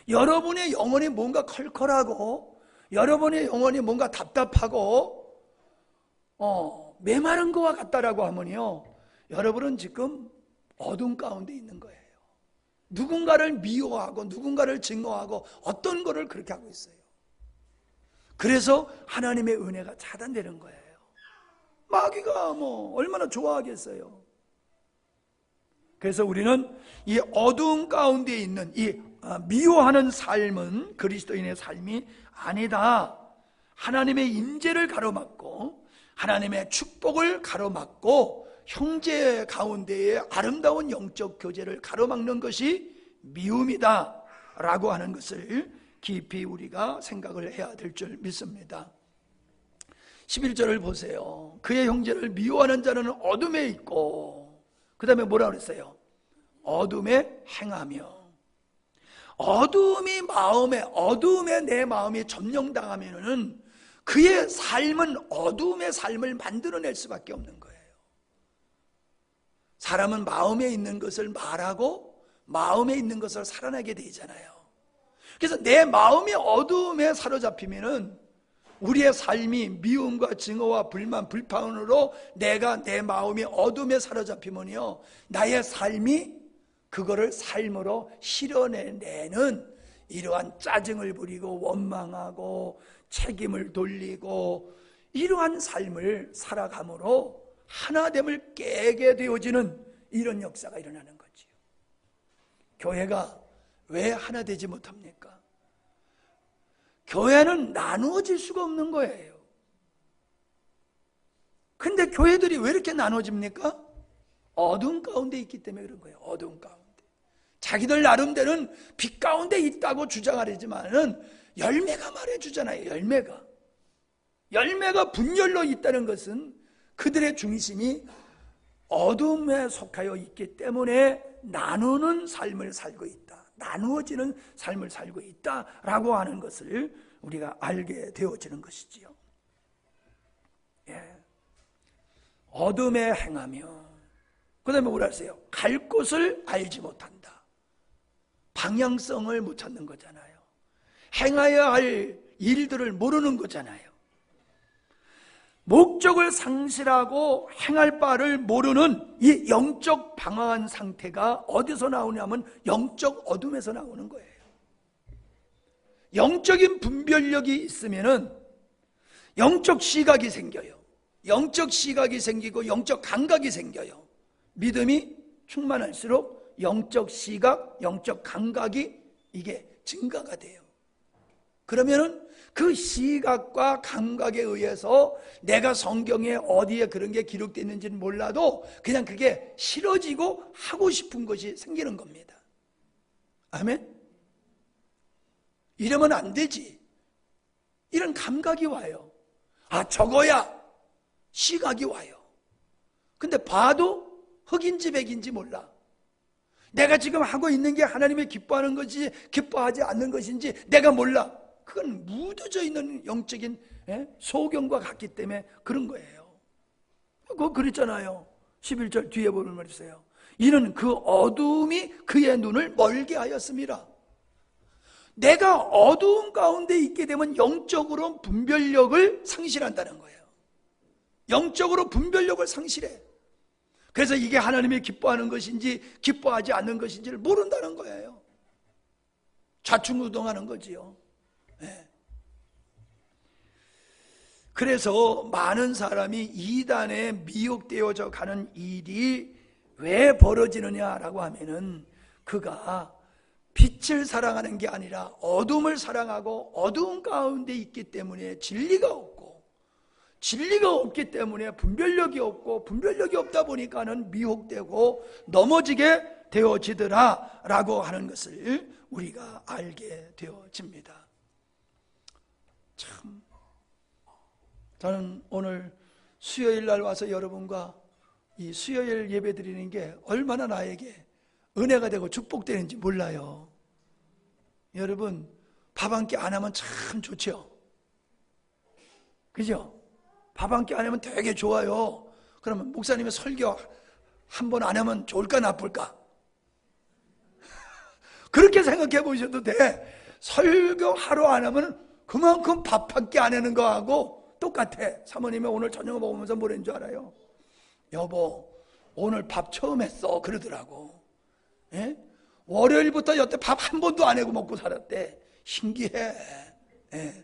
여러분의 영혼이 뭔가 컬컬하고 여러분의 영혼이 뭔가 답답하고 메마른 것과 같다라고 하면요, 여러분은 지금 어둠 가운데 있는 거예요. 누군가를 미워하고 누군가를 증오하고 어떤 거를 그렇게 하고 있어요. 그래서 하나님의 은혜가 차단되는 거예요. 마귀가 얼마나 좋아하겠어요. 그래서 우리는 이 어두운 가운데 있는 이 미워하는 삶은 그리스도인의 삶이 아니다. 하나님의 임재를 가로막고 하나님의 축복을 가로막고 형제 가운데의 아름다운 영적 교제를 가로막는 것이 미움이다 라고 하는 것을 깊이 우리가 생각을 해야 될 줄 믿습니다. 11절을 보세요. 그의 형제를 미워하는 자는 어둠에 있고, 그 다음에 뭐라 그랬어요? 어둠에 행하며. 어둠에 내 마음이 점령당하면은 그의 삶은 어둠의 삶을 만들어낼 수밖에 없는 거예요. 사람은 마음에 있는 것을 말하고 마음에 있는 것을 살아내게 되잖아요. 그래서 내 마음이 어둠에 사로잡히면은 우리의 삶이 미움과 증오와 불만, 불평으로 내 마음이 어둠에 사로잡히면요, 나의 삶이 그거를 삶으로 실현해내는 이러한 짜증을 부리고 원망하고 책임을 돌리고 이러한 삶을 살아감으로 하나됨을 깨게 되어지는 이런 역사가 일어나는 거지요. 교회가 왜 하나 되지 못합니까? 교회는 나누어질 수가 없는 거예요. 근데 교회들이 왜 이렇게 나눠집니까? 어두운 가운데 있기 때문에 그런 거예요. 어두운 가운데. 자기들 나름대로는 빛 가운데 있다고 주장하려지만은 열매가 말해주잖아요. 열매가 분열로 있다는 것은 그들의 중심이 어둠에 속하여 있기 때문에 나누는 삶을 살고 있다, 나누어지는 삶을 살고 있다라고 하는 것을 우리가 알게 되어지는 것이지요. 어둠에 행하며, 그 다음에 뭐라 했어요? 갈 곳을 알지 못한다. 방향성을 못 찾는 거잖아요. 행해야 할 일들을 모르는 거잖아요. 목적을 상실하고 행할 바를 모르는 이 영적 방황한 상태가 어디서 나오냐면 영적 어둠에서 나오는 거예요. 영적인 분별력이 있으면은 영적 시각이 생겨요. 영적 시각이 생기고 영적 감각이 생겨요. 믿음이 충만할수록 영적 시각, 영적 감각이 이게 증가가 돼요. 그러면은 그 시각과 감각에 의해서 내가 성경에 어디에 그런 게 기록되어 있는지는 몰라도 그냥 그게 싫어지고 하고 싶은 것이 생기는 겁니다. 아멘? 이러면 안 되지. 이런 감각이 와요. 아, 저거야. 시각이 와요. 근데 봐도 흑인지 백인지 몰라. 내가 지금 하고 있는 게 하나님이 기뻐하는 것인지 기뻐하지 않는 것인지 내가 몰라. 그건 묻어져 있는 영적인 소경과 같기 때문에 그런 거예요. 그거 그랬잖아요. 11절 뒤에 보는 말 있어요. 이는 그 어둠이 그의 눈을 멀게 하였습니다. 내가 어두운 가운데 있게 되면 영적으로 분별력을 상실한다는 거예요. 영적으로 분별력을 상실해. 그래서 이게 하나님이 기뻐하는 것인지 기뻐하지 않는 것인지를 모른다는 거예요. 좌충우동하는 거지요. 네. 그래서 많은 사람이 이단에 미혹되어져 가는 일이 왜 벌어지느냐라고 하면은 그가 빛을 사랑하는 게 아니라 어둠을 사랑하고 어두운 가운데 있기 때문에 진리가 없기 때문에 분별력이 없고, 분별력이 없다 보니까는 미혹되고 넘어지게 되어지더라 라고 하는 것을 우리가 알게 되어집니다. 참, 저는 오늘 수요일 날 와서 여러분과 이 수요일 예배 드리는 게 얼마나 나에게 은혜가 되고 축복되는지 몰라요. 여러분, 밥 한 끼 안 하면 참 좋죠? 그죠? 밥 한 끼 안 하면 되게 좋아요. 그러면 목사님의 설교 한 번 안 하면 좋을까 나쁠까? 그렇게 생각해 보셔도 돼. 설교 하루 안 하면 그만큼 밥 한 끼 안 하는 거하고 똑같아. 사모님이 오늘 저녁 먹으면서 뭐라는 줄 알아요? 여보, 오늘 밥 처음 했어. 그러더라고. 예? 월요일부터 여태 밥 한 번도 안 해고 먹고 살았대. 신기해. 예.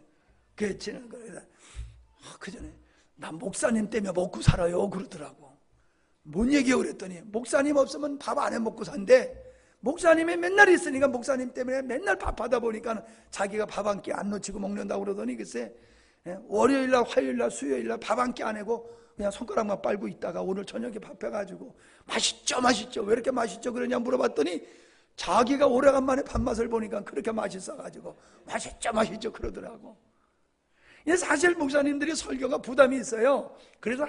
그랬지는 거예요. 그 전에 나 목사님 때문에 먹고 살아요 그러더라고. 뭔 얘기야 그랬더니 목사님 없으면 밥 안 해 먹고 산대. 목사님이 맨날 있으니까 목사님 때문에 맨날 밥하다 보니까 자기가 밥 한 끼 안 놓치고 먹는다고 그러더니 글쎄 월요일날 화요일날 수요일날 밥 한 끼 안 하고 그냥 손가락만 빨고 있다가 오늘 저녁에 밥 해가지고 맛있죠 맛있죠 왜 이렇게 맛있죠 그러냐 물어봤더니 자기가 오래간만에 밥맛을 보니까 그렇게 맛있어가지고 맛있죠 맛있죠 그러더라고. 사실 목사님들이 설교가 부담이 있어요. 그래서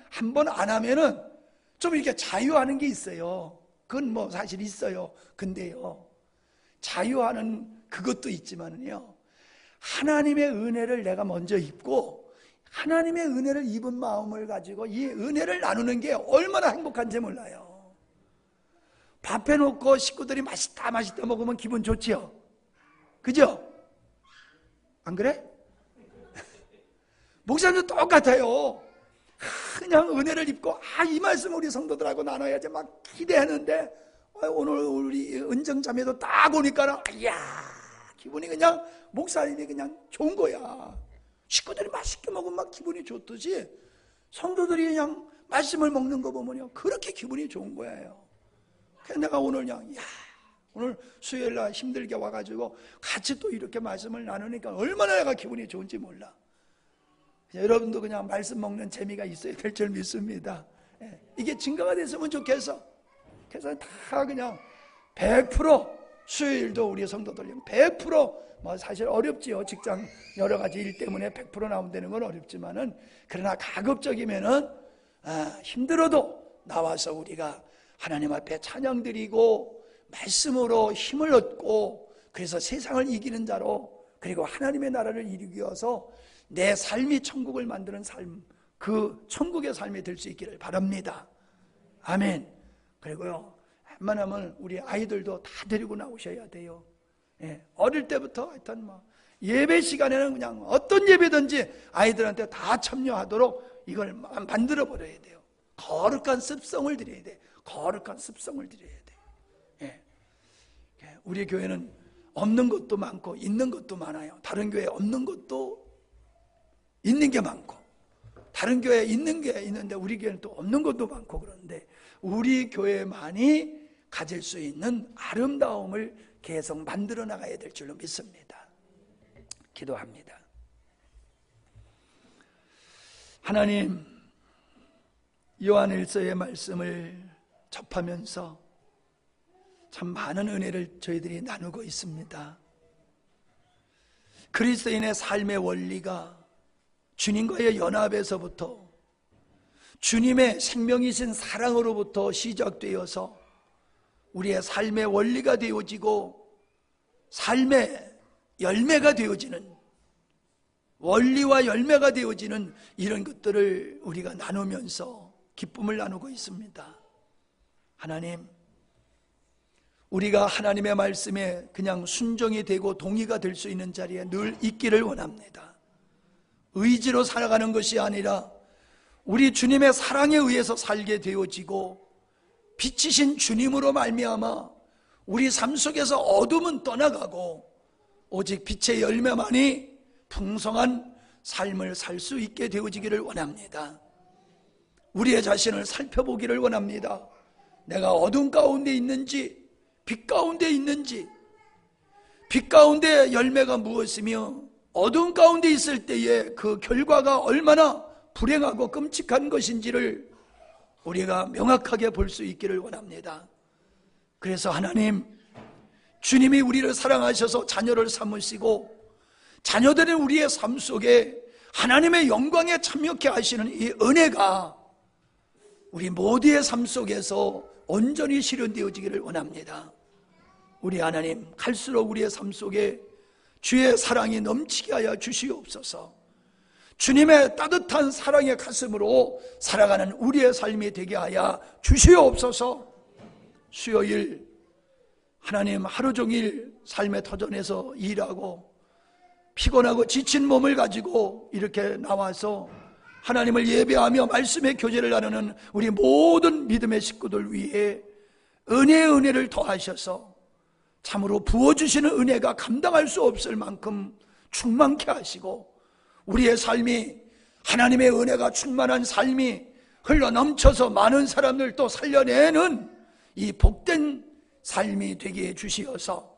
한 번 안 하면은 좀 이렇게 자유하는 게 있어요. 그건 뭐 사실 있어요. 근데요, 자유하는 그것도 있지만은요, 하나님의 은혜를 내가 먼저 입고 하나님의 은혜를 입은 마음을 가지고 이 은혜를 나누는 게 얼마나 행복한지 몰라요. 밥 해놓고 식구들이 맛있다 맛있다 먹으면 기분 좋지요. 그죠? 안 그래? 목사님도 똑같아요. 그냥 은혜를 입고 이 말씀 우리 성도들하고 나눠야지 막 기대하는데 오늘 우리 은정자매도 딱 오니까 이야 기분이 그냥 목사님이 그냥 좋은 거야. 식구들이 맛있게 먹으면 막 기분이 좋듯이 성도들이 그냥 말씀을 먹는 거 보면요 그렇게 기분이 좋은 거예요. 그래서 내가 오늘 그냥 오늘 수요일날 힘들게 와가지고 같이 또 이렇게 말씀을 나누니까 얼마나 내가 기분이 좋은지 몰라. 여러분도 그냥 말씀 먹는 재미가 있어야 될 줄 믿습니다. 이게 증거가 됐으면 좋겠어. 그래서 다 그냥 100% 수요일도 우리 성도들 100% 뭐 사실 어렵지요. 직장 여러 가지 일 때문에 100% 나온다는 건 어렵지만은 그러나 가급적이면은 힘들어도 나와서 우리가 하나님 앞에 찬양 드리고 말씀으로 힘을 얻고 그래서 세상을 이기는 자로 그리고 하나님의 나라를 이루기 위해서 내 삶이 천국을 만드는 삶, 그 천국의 삶이 될 수 있기를 바랍니다. 아멘. 그리고요, 웬만하면 우리 아이들도 다 데리고 나오셔야 돼요. 어릴 때부터 하여튼 뭐 예배 시간에는 그냥 어떤 예배든지 아이들한테 다 참여하도록 이걸 만들어 버려야 돼요. 거룩한 습성을 드려야 돼. 거룩한 습성을 드려야 돼. 우리 교회는 없는 것도 많고 있는 것도 많아요. 다른 교회 없는 것도 있는 게 많고 다른 교회에 있는 게 있는데 우리 교회는 또 없는 것도 많고 그런데 우리 교회만이 가질 수 있는 아름다움을 계속 만들어 나가야 될 줄로 믿습니다. 기도합니다. 하나님, 요한일서의 말씀을 접하면서 참 많은 은혜를 저희들이 나누고 있습니다. 그리스도인의 삶의 원리가 주님과의 연합에서부터 주님의 생명이신 사랑으로부터 시작되어서 우리의 삶의 원리가 되어지고 삶의 열매가 되어지는 원리와 열매가 되어지는 이런 것들을 우리가 나누면서 기쁨을 나누고 있습니다. 하나님, 우리가 하나님의 말씀에 그냥 순종이 되고 동의가 될 수 있는 자리에 늘 있기를 원합니다. 의지로 살아가는 것이 아니라 우리 주님의 사랑에 의해서 살게 되어지고 빛이신 주님으로 말미암아 우리 삶 속에서 어둠은 떠나가고 오직 빛의 열매만이 풍성한 삶을 살 수 있게 되어지기를 원합니다. 우리의 자신을 살펴보기를 원합니다. 내가 어둠 가운데 있는지 빛 가운데 있는지, 빛 가운데 열매가 무엇이며 어두운 가운데 있을 때에 그 결과가 얼마나 불행하고 끔찍한 것인지를 우리가 명확하게 볼 수 있기를 원합니다. 그래서 하나님, 주님이 우리를 사랑하셔서 자녀를 삼으시고 자녀들은 우리의 삶 속에 하나님의 영광에 참여케 하시는 이 은혜가 우리 모두의 삶 속에서 온전히 실현되어지기를 원합니다. 우리 하나님, 갈수록 우리의 삶 속에 주의 사랑이 넘치게 하여 주시옵소서. 주님의 따뜻한 사랑의 가슴으로 살아가는 우리의 삶이 되게 하여 주시옵소서. 수요일 하나님, 하루 종일 삶의 터전에서 일하고 피곤하고 지친 몸을 가지고 이렇게 나와서 하나님을 예배하며 말씀의 교제를 나누는 우리 모든 믿음의 식구들 위해 은혜의 은혜를 더하셔서 참으로 부어주시는 은혜가 감당할 수 없을 만큼 충만케 하시고 우리의 삶이 하나님의 은혜가 충만한 삶이 흘러넘쳐서 많은 사람들 또 살려내는 이 복된 삶이 되게 해주시어서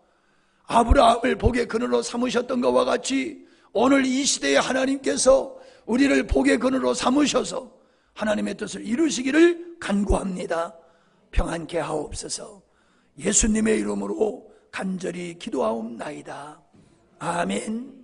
아브라함을 복의 근원으로 삼으셨던 것과 같이 오늘 이 시대에 하나님께서 우리를 복의 근원으로 삼으셔서 하나님의 뜻을 이루시기를 간구합니다. 평안케 하옵소서. 예수님의 이름으로 간절히 기도하옵나이다. 아멘.